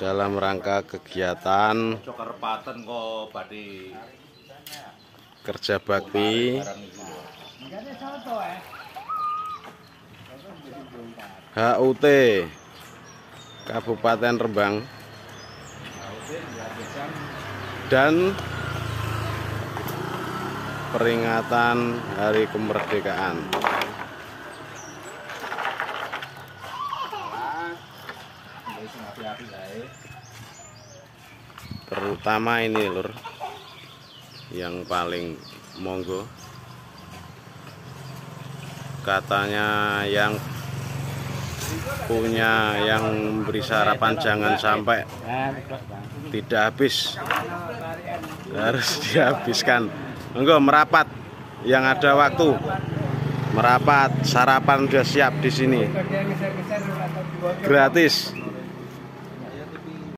dalam rangka kegiatan kerja bakti HUT Kabupaten Rembang dan peringatan Hari Kemerdekaan. Terutama ini lur, yang paling monggo katanya yang punya yang beri sarapan jangan sampai tidak habis, harus dihabiskan. Monggo merapat yang ada waktu, merapat sarapan udah siap di sini gratis.